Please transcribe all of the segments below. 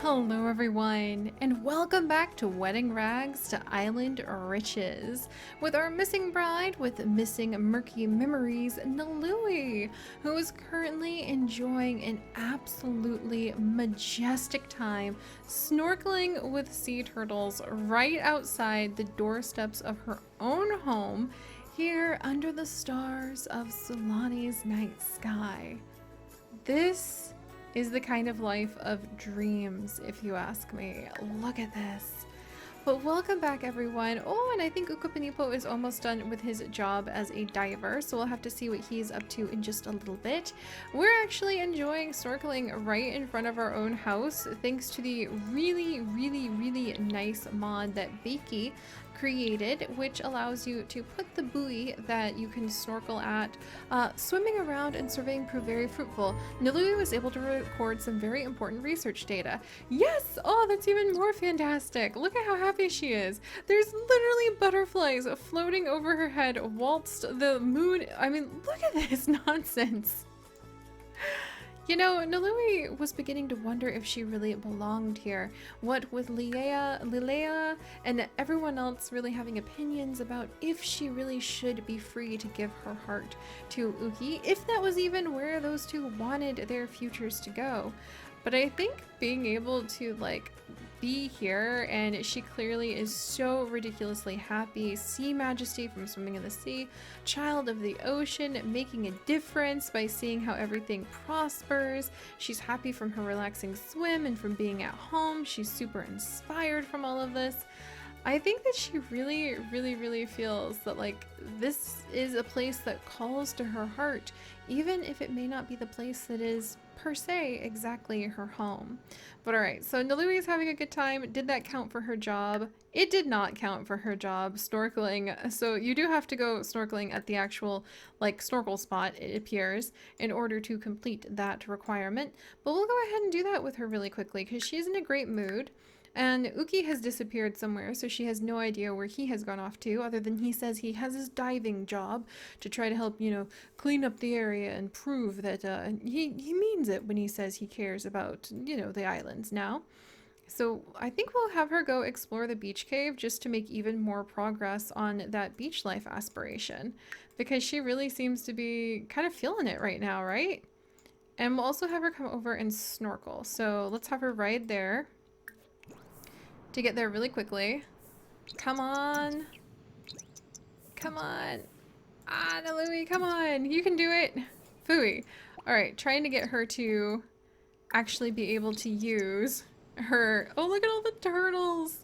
Hello everyone, and welcome back to Wedding Rags to Island Riches with our missing bride with missing murky memories, Nalui, who is currently enjoying an absolutely majestic time snorkeling with sea turtles right outside the doorsteps of her own home here under the stars of Sulani's night sky. This is the kind of life of dreams, if you ask me. Look at this. But welcome back, everyone. Oh, and I think Ukapanipo is almost done with his job as a diver, so we'll have to see what he's up to in just a little bit. We're actually enjoying snorkeling right in front of our own house, thanks to the really nice mod that Beaky created, which allows you to put the buoy that you can snorkel at. Swimming around and surveying proved very fruitful. Nalui was able to record some very important research data. Yes! Oh, that's even more fantastic. Look at how happy she is. There's literally butterflies floating over her head whilst the moon... I mean, look at this nonsense. You know, Nalui was beginning to wonder if she really belonged here. What with Lilia, and everyone else really having opinions about if she really should be free to give her heart to Uki, if that was even where those two wanted their futures to go. But I think being able to, like, be here, and she clearly is so ridiculously happy. Sea majesty from swimming in the sea, child of the ocean, making a difference by seeing how everything prospers. She's happy from her relaxing swim and from being at home. She's super inspired from all of this. I think that she really feels that, like, this is a place that calls to her heart, even if it may not be the place that is per se exactly her home. But alright, so Nalui is having a good time. Did that count for her job? It did not count for her job, snorkeling. So you do have to go snorkeling at the actual, like, snorkel spot, it appears, in order to complete that requirement. But we'll go ahead and do that with her really quickly because she's in a great mood. And Uki has disappeared somewhere, so she has no idea where he has gone off to, other than he says he has his diving job to try to help, you know, clean up the area and prove that he means it when he says he cares about, you know, the islands now. So I think we'll have her go explore the beach cave just to make even more progress on that beach life aspiration, because she really seems to be kind of feeling it right now, right? And we'll also have her come over and snorkel. So let's have her ride there to get there really quickly. Come on. Come on. Ah, Nalui, come on. You can do it. Phooey. Alright, trying to get her to actually be able to use her... Oh, look at all the turtles.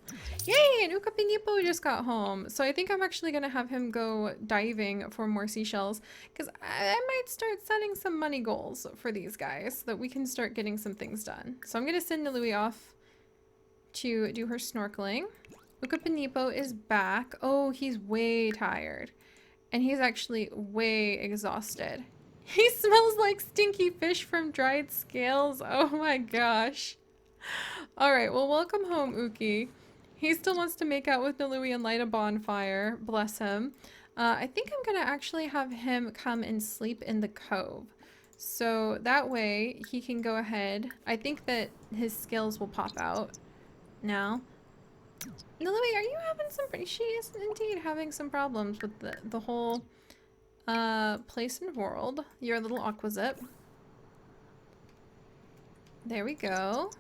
Yay, and Ukapinipo just got home. So I think I'm actually going to have him go diving for more seashells, because I might start setting some money goals for these guys so that we can start getting some things done. So I'm going to send Nalui off to do her snorkeling. Ukapinipo is back. Oh, he's way tired. And he's actually way exhausted. He smells like stinky fish from dried scales. Oh my gosh. Alright, well, welcome home, Uki. He still wants to make out with Nalui and light a bonfire. Bless him. I think I'm gonna actually have him come and sleep in the cove. So that way he can go ahead. I think that his scales will pop out now. Nalui, are you having some... She is indeed having some problems with the whole place and world. You're a little aquazip. There we go.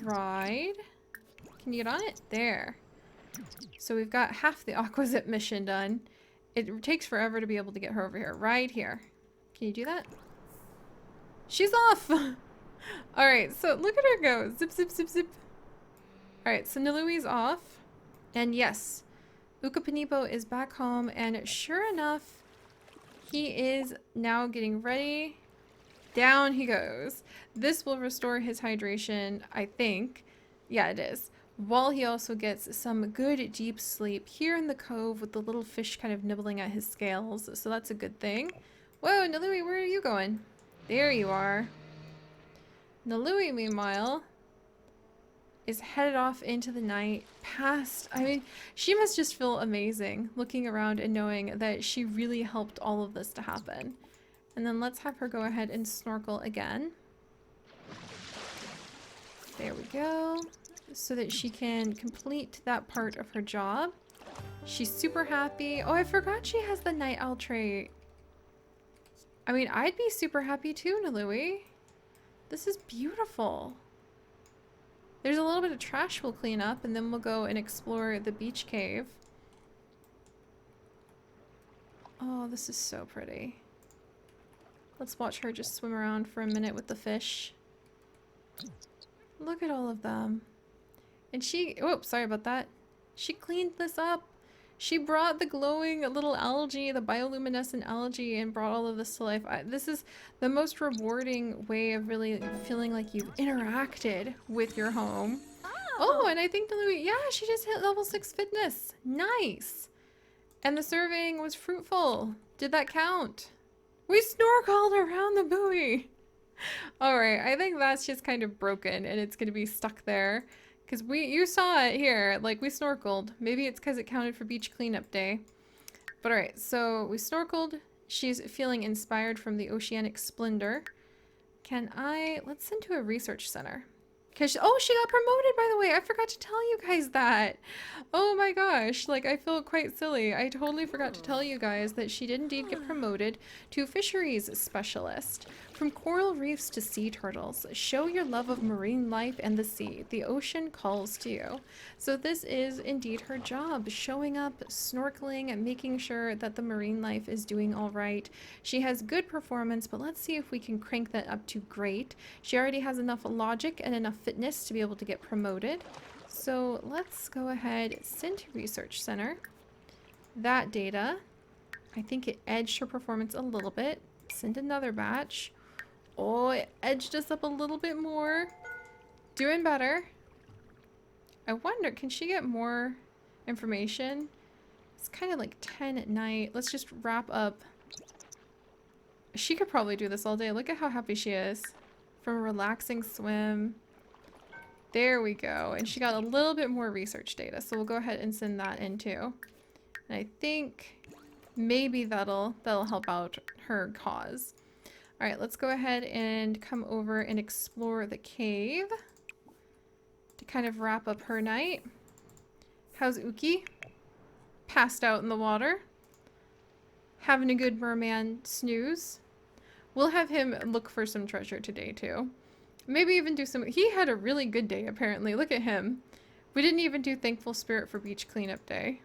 Ride. Can you get on it? There. So we've got half the aquazip mission done. It takes forever to be able to get her over here. Right here. Can you do that? She's off! Alright, so look at her go. Zip, zip, zip, zip. Alright, so Nalui's off. And yes, Ukapinipo is back home, and sure enough, he is now getting ready. Down he goes. This will restore his hydration, I think. Yeah, it is. While he also gets some good deep sleep here in the cove with the little fish kind of nibbling at his scales, so that's a good thing. Whoa, Nalui, where are you going? There you are. Nalui, meanwhile, is headed off into the night past... I mean, she must just feel amazing looking around and knowing that she really helped all of this to happen. And then let's have her go ahead and snorkel again. There we go. So that she can complete that part of her job. She's super happy. Oh, I forgot she has the night owl trait. I mean, I'd be super happy too, Nalui. This is beautiful. There's a little bit of trash we'll clean up, and then we'll go and explore the beach cave. Oh, this is so pretty. Let's watch her just swim around for a minute with the fish. Look at all of them. And she, oh, sorry about that. She cleaned this up. She brought the glowing little algae, the bioluminescent algae, and brought all of this to life. This is the most rewarding way of really feeling like you've interacted with your home. Oh, and I think Nalui, yeah, she just hit level 6 fitness. Nice. And the serving was fruitful. Did that count? We snorkeled around the buoy. All right, I think that's just kind of broken and it's going to be stuck there. Because you saw it here, like we snorkeled. Maybe it's because it counted for beach cleanup day. But all right, so we snorkeled. She's feeling inspired from the oceanic splendor. Let's send to a research center. Oh, she got promoted, by the way. I forgot to tell you guys that. Oh my gosh, like I feel quite silly. I totally forgot to tell you guys that she did indeed get promoted to fisheries specialist. From coral reefs to sea turtles, show your love of marine life and the sea. The ocean calls to you. So this is indeed her job, showing up, snorkeling, and making sure that the marine life is doing all right. She has good performance, but let's see if we can crank that up to great. She already has enough logic and enough fitness to be able to get promoted. So let's go ahead, send to research center. That data, I think it edged her performance a little bit. Send another batch. Oh, it edged us up a little bit more. Doing better. I wonder, can she get more information? It's kind of like 10 at night. Let's just wrap up. She could probably do this all day. Look at how happy she is. From a relaxing swim. There we go. And she got a little bit more research data. So we'll go ahead and send that in too. And I think maybe that'll help out her cause. All right, let's go ahead and come over and explore the cave to kind of wrap up her night. How's Uki? Passed out in the water. Having a good merman snooze. We'll have him look for some treasure today too. Maybe even do some... He had a really good day apparently. Look at him. We didn't even do Thankful Spirit for Beach Cleanup Day.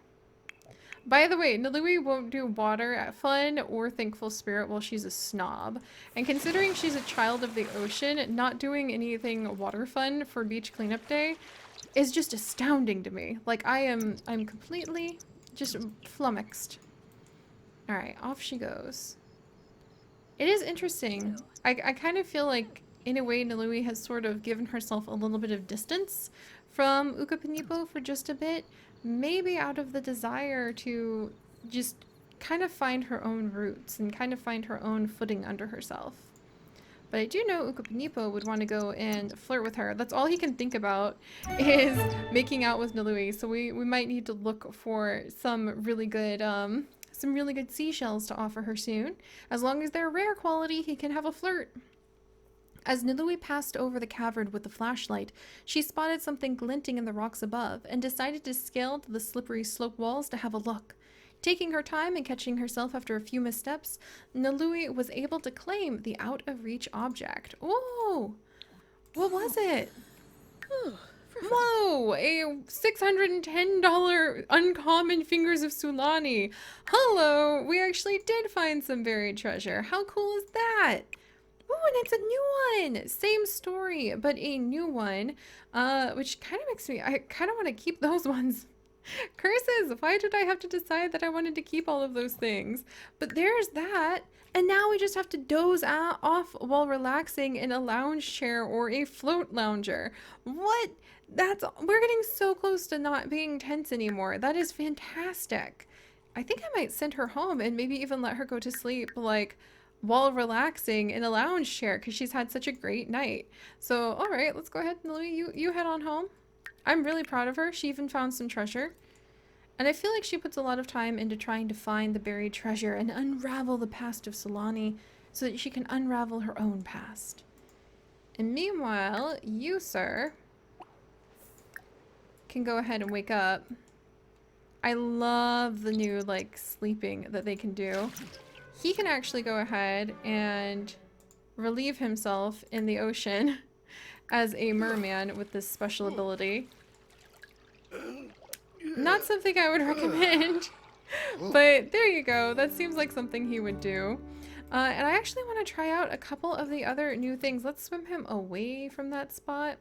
By the way, Nalui won't do water at fun or Thankful Spirit while she's a snob. And considering she's a child of the ocean, not doing anything water fun for Beach Cleanup Day is just astounding to me. Like, I'm completely just flummoxed. Alright, off she goes. It is interesting. I kind of feel like, in a way, Nalui has sort of given herself a little bit of distance from Ukapinipo for just a bit. Maybe out of the desire to just kind of find her own roots and kind of find her own footing under herself. But I do know Ukapinipo would want to go and flirt with her. That's all he can think about is making out with Nalui. So we might need to look for some really good seashells to offer her soon. As long as they're rare quality, he can have a flirt. As Nalui passed over the cavern with the flashlight, she spotted something glinting in the rocks above and decided to scale to the slippery slope walls to have a look. Taking her time and catching herself after a few missteps, Nalui was able to claim the out-of-reach object. Oh! What was it? Whoa! A $610 uncommon Fingers of Sulani. Hello! We actually did find some buried treasure. How cool is that? Oh, and it's a new one! Same story, but a new one, which kind of makes me, I kind of want to keep those ones. Curses! Why did I have to decide that I wanted to keep all of those things? But there's that, and now we just have to doze off while relaxing in a lounge chair or a float lounger. What? We're getting so close to not being tense anymore. That is fantastic. I think I might send her home and maybe even let her go to sleep, like, while relaxing in a lounge chair because she's had such a great night. So, all right, let's go ahead, Nalui. You head on home. I'm really proud of her. She even found some treasure. And I feel like she puts a lot of time into trying to find the buried treasure and unravel the past of Sulani so that she can unravel her own past. And meanwhile, you, sir, can go ahead and wake up. I love the new, like, sleeping that they can do. He can actually go ahead and relieve himself in the ocean as a merman with this special ability. Not something I would recommend, but there you go. That seems like something he would do. And I actually want to try out a couple of the other new things. Let's swim him away from that spot.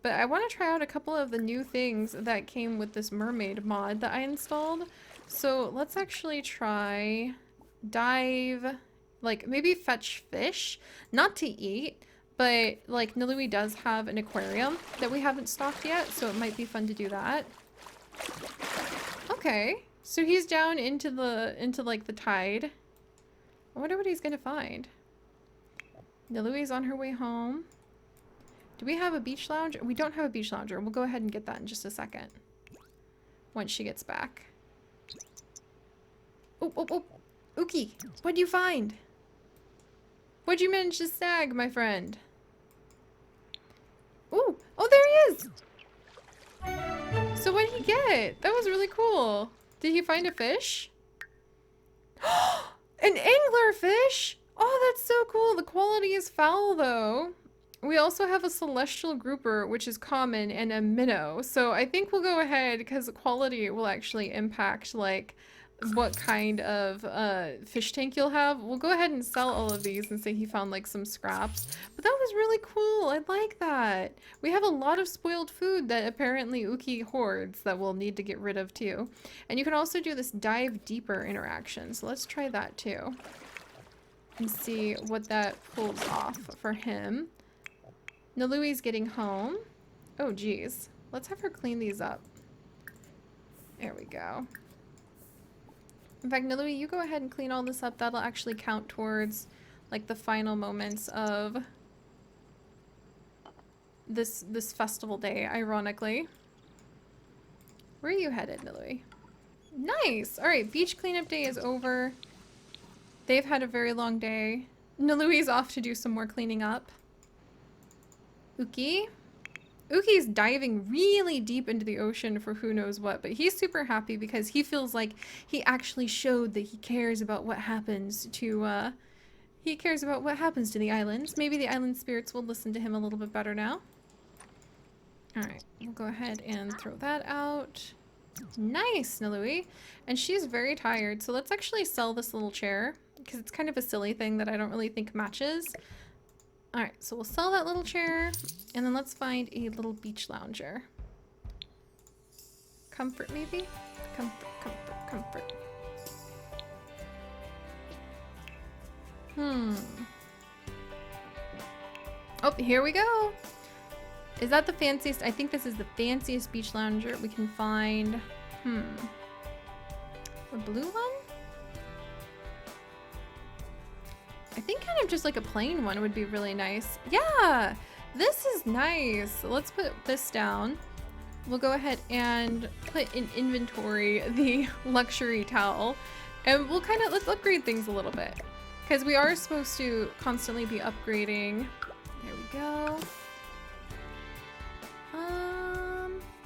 But I want to try out a couple of the new things that came with this mermaid mod that I installed. So let's actually try dive, like maybe fetch fish, not to eat, but like Nalui does have an aquarium that we haven't stocked yet, so it might be fun to do that. Okay, so he's down into like the tide. I wonder what he's gonna find. Nalui's on her way home. Do we have a beach lounger? We don't have a beach lounger. We'll go ahead and get that in just a second. Once she gets back. Oh, oh, oh. Uki, what'd you find? What'd you manage to snag, my friend? Ooh, oh, there he is! So what did he get? That was really cool. Did he find a fish? An anglerfish! Oh, that's so cool. The quality is foul, though. We also have a celestial grouper, which is common, and a minnow. So I think we'll go ahead, because quality will actually impact, like, what kind of fish tank you'll have. We'll go ahead and sell all of these and say he found, like, some scraps. But that was really cool. I like that. We have a lot of spoiled food that apparently Uki hoards that we'll need to get rid of, too. And you can also do this dive deeper interaction. So let's try that, too. And see what that pulls off for him. Nalui's getting home. Oh, geez. Let's have her clean these up. There we go. In fact, Nalui, you go ahead and clean all this up. That'll actually count towards, like, the final moments of this festival day, ironically. Where are you headed, Nalui? Nice! Alright, beach cleanup day is over. They've had a very long day. Nalui's off to do some more cleaning up. Uki? Uki's diving really deep into the ocean for who knows what, but he's super happy because he feels like he actually showed that he cares about what happens to, he cares about what happens to the islands. Maybe the island spirits will listen to him a little bit better now. Alright, we'll go ahead and throw that out. Nice, Nalui. And she's very tired, so let's actually sell this little chair, because it's kind of a silly thing that I don't really think matches. Alright, so we'll sell that little chair, and then let's find a little beach lounger. Comfort, maybe? Comfort, comfort, comfort. Oh, here we go! Is that the fanciest? I think this is the fanciest beach lounger we can find. A blue one? I think kind of just like a plain one would be really nice. Yeah, this is nice. Let's put this down. We'll go ahead and put in inventory the luxury towel, and we'll kind of, let's upgrade things a little bit, because we are supposed to constantly be upgrading. There we go.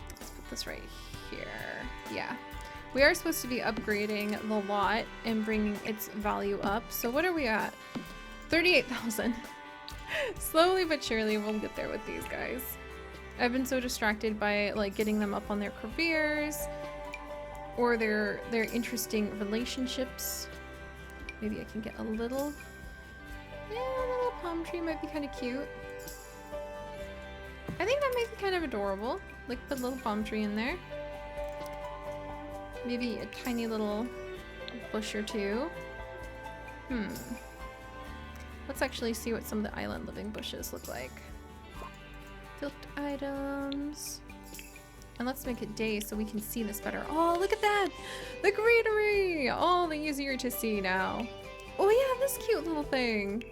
Let's put this right here. Yeah. We are supposed to be upgrading the lot and bringing its value up. So what are we at? 38,000. Slowly but surely we'll get there with these guys. I've been so distracted by like getting them up on their careers or their interesting relationships. Maybe I can get a little, yeah, a little palm tree might be kind of cute. I think that might be kind of adorable. Like put a little palm tree in there. Maybe a tiny little bush or two. Let's actually see what some of the island living bushes look like. Built items. And let's make it day so we can see this better. Oh, look at that! The greenery! All the easier to see now. Oh yeah, this cute little thing.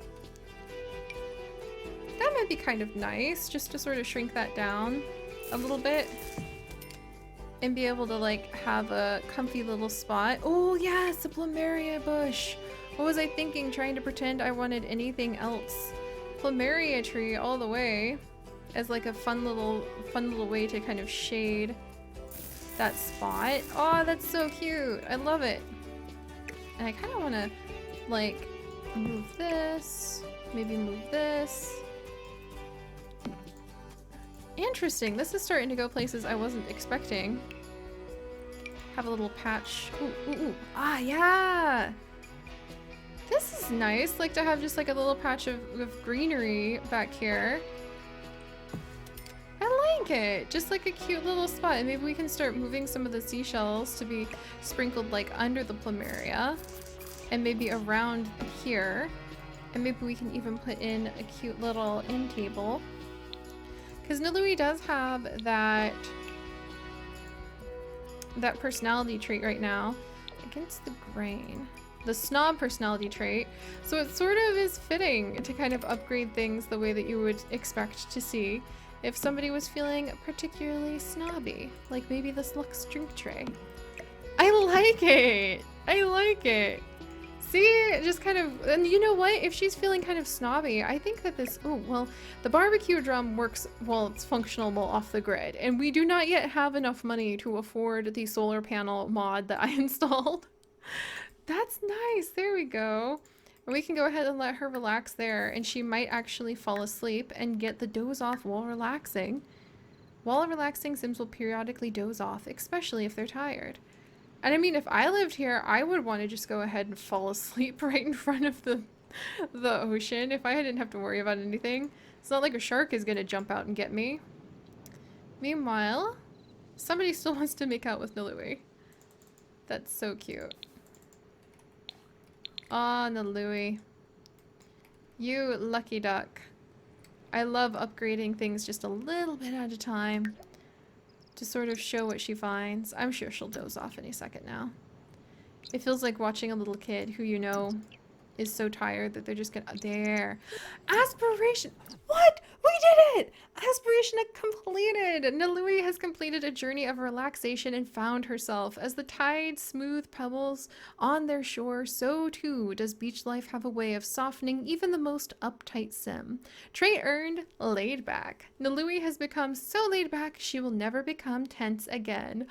That might be kind of nice, just to sort of shrink that down a little bit. And be able to like have a comfy little spot. Oh yes, a plumeria bush. What was I thinking, trying to pretend I wanted anything else? Plumeria tree all the way as like a fun little way to kind of shade that spot. Oh, that's so cute. I love it. And I kind of want to like move this, maybe move this. Interesting. This is starting to go places I wasn't expecting. Have a little patch. Ooh, ooh, ooh. Ah, yeah. This is nice. Like to have just like a little patch of greenery back here. I like it. Just like a cute little spot. And maybe we can start moving some of the seashells to be sprinkled like under the plumeria. And maybe around here. And maybe we can even put in a cute little end table. Because Nalui does have that personality trait right now against the grain. The snob personality trait. So it sort of is fitting to kind of upgrade things the way that you would expect to see if somebody was feeling particularly snobby. Like maybe this Lux drink tray. I like it! I like it! See, just kind of, and you know what? If she's feeling kind of snobby, I think that this, oh, well, the barbecue drum works, well, it's functional off the grid, and we do not yet have enough money to afford the solar panel mod that I installed. That's nice. There we go. And we can go ahead and let her relax there, and she might actually fall asleep and get the doze off while relaxing. While relaxing, Sims will periodically doze off, especially if they're tired. And I mean, if I lived here, I would want to just go ahead and fall asleep right in front of the ocean if I didn't have to worry about anything. It's not like a shark is going to jump out and get me. Meanwhile, somebody still wants to make out with Nalui. That's so cute. Aw, Nalui. You lucky duck. I love upgrading things just a little bit at a time to sort of show what she finds. I'm sure she'll doze off any second now. It feels like watching a little kid who you know is so tired that they're just gonna... There. Aspiration! What? We did it! Aspiration completed! Nalui has completed a journey of relaxation and found herself. As the tide smooth pebbles on their shore, so too does beach life have a way of softening even the most uptight sim. Trait earned, laid back. Nalui has become so laid back she will never become tense again.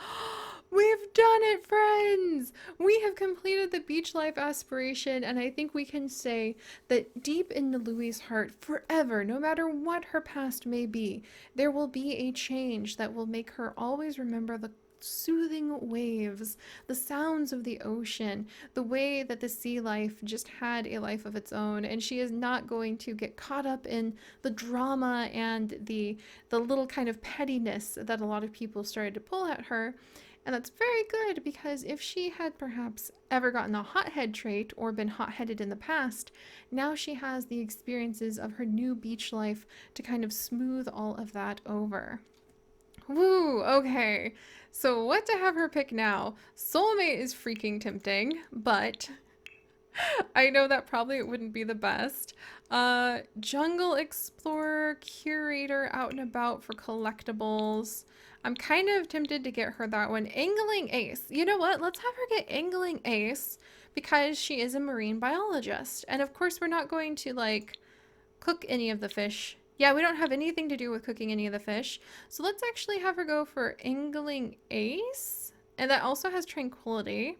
We've done it, friends! We have completed the beach life aspiration, and I think we can say that deep in Nalui's heart, forever, no matter what her past may be, there will be a change that will make her always remember the soothing waves, the sounds of the ocean, the way that the sea life just had a life of its own, and she is not going to get caught up in the drama and the little kind of pettiness that a lot of people started to pull at her. And that's very good, because if she had perhaps ever gotten a hothead trait or been hot-headed in the past, now she has the experiences of her new beach life to kind of smooth all of that over. Woo, okay. So what to have her pick now? Soulmate is freaking tempting, but I know that probably it wouldn't be the best. Jungle Explorer, Curator, out and about for collectibles. I'm kind of tempted to get her that one. Angling Ace. You know what? Let's have her get Angling Ace because she is a marine biologist. And of course, we're not going to like cook any of the fish. Yeah, we don't have anything to do with cooking any of the fish. So let's actually have her go for Angling Ace. And that also has Tranquility.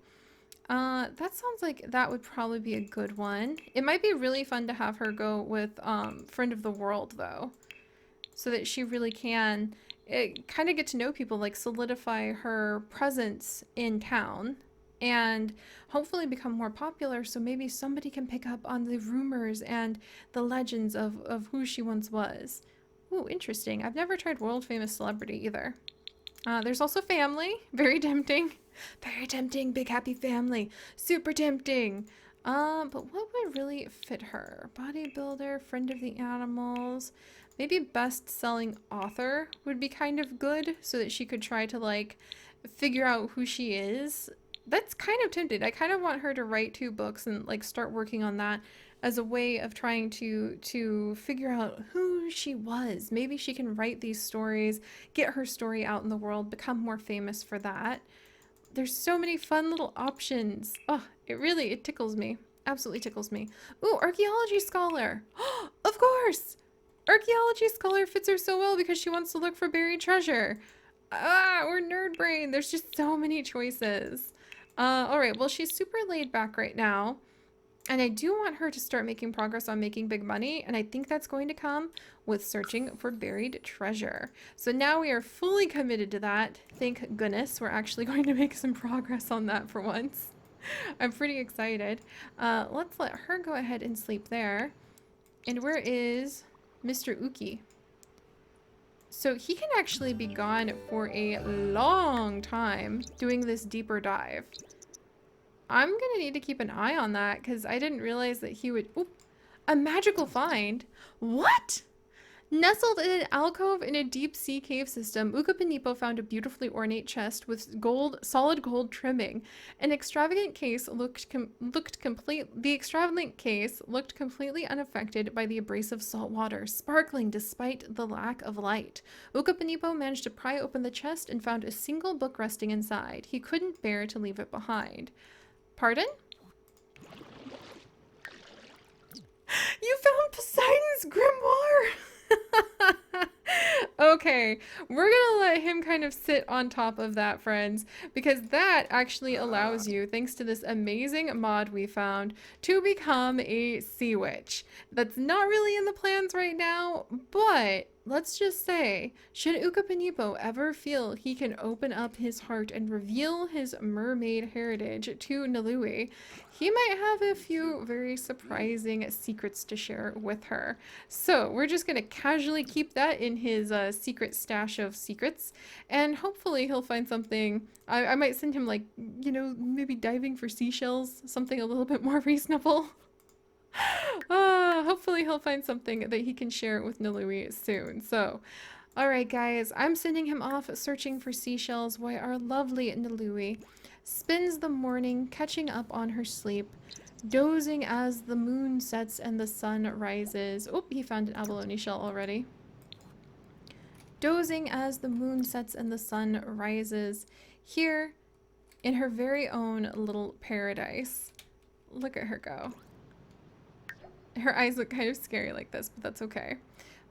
That sounds like that would probably be a good one. It might be really fun to have her go with Friend of the World though. So that she really can kind of get to know people, like solidify her presence in town and hopefully become more popular, so maybe somebody can pick up on the rumors and the legends of who she once was. Ooh, interesting. I've never tried world famous celebrity either. There's also family. Very tempting. Very tempting. Big happy family. Super tempting. But what would really fit her? Bodybuilder, friend of the animals. Maybe best-selling author would be kind of good so that she could try to like figure out who she is. That's kind of tempting. I kind of want her to write 2 books and like start working on that as a way of trying to figure out who she was. Maybe she can write these stories, get her story out in the world, become more famous for that. There's so many fun little options. Oh, it tickles me. Absolutely tickles me. Ooh, archaeology scholar. Of course! Archaeology scholar fits her so well because she wants to look for buried treasure. Or nerd brain. There's just so many choices. All right. Well, she's super laid back right now. And I do want her to start making progress on making big money. And I think that's going to come with searching for buried treasure. So now we are fully committed to that. Thank goodness we're actually going to make some progress on that for once. I'm pretty excited. Let's let her go ahead and sleep there. And where is Mr. Uki? So he can actually be gone for a long time doing this deeper dive. I'm gonna need to keep an eye on that because I didn't realize that he would... Oop, a magical find? What? Nestled in an alcove in a deep sea cave system, Ukapinipo found a beautifully ornate chest with solid gold trimming. The extravagant case looked completely unaffected by the abrasive salt water, sparkling despite the lack of light. Ukapinipo managed to pry open the chest and found a single book resting inside. He couldn't bear to leave it behind. Pardon? You found Poseidon's grimoire! Okay, we're gonna let him kind of sit on top of that, friends, because that actually allows you, thanks to this amazing mod we found, to become a sea witch. That's not really in the plans right now, but let's just say, should Ukapinipo ever feel he can open up his heart and reveal his mermaid heritage to Nalui, he might have a few very surprising secrets to share with her. So we're just going to casually keep that in his secret stash of secrets, and hopefully he'll find something. I might send him, like, you know, maybe diving for seashells, something a little bit more reasonable. Hopefully he'll find something that he can share with Nalui soon. So, alright guys, I'm sending him off searching for seashells while our lovely Nalui spends the morning catching up on her sleep, dozing as the moon sets and the sun rises. Oh, he found an abalone shell already. Dozing as the moon sets and the sun rises here in her very own little paradise. Look at her go. Her eyes look kind of scary like this, but that's okay.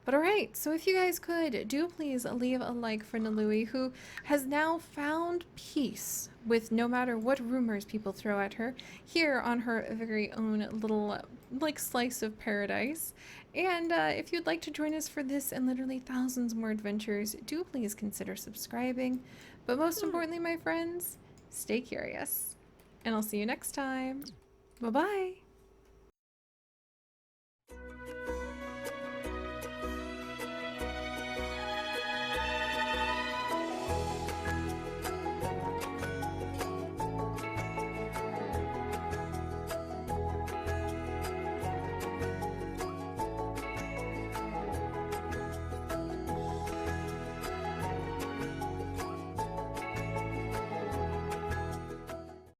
But alright, so if you guys could, do please leave a like for Nalui, who has now found peace with no matter what rumors people throw at her, here on her very own little, like, slice of paradise. And if you'd like to join us for this and literally thousands more adventures, do please consider subscribing. But most importantly, my friends, stay curious. And I'll see you next time. Bye-bye!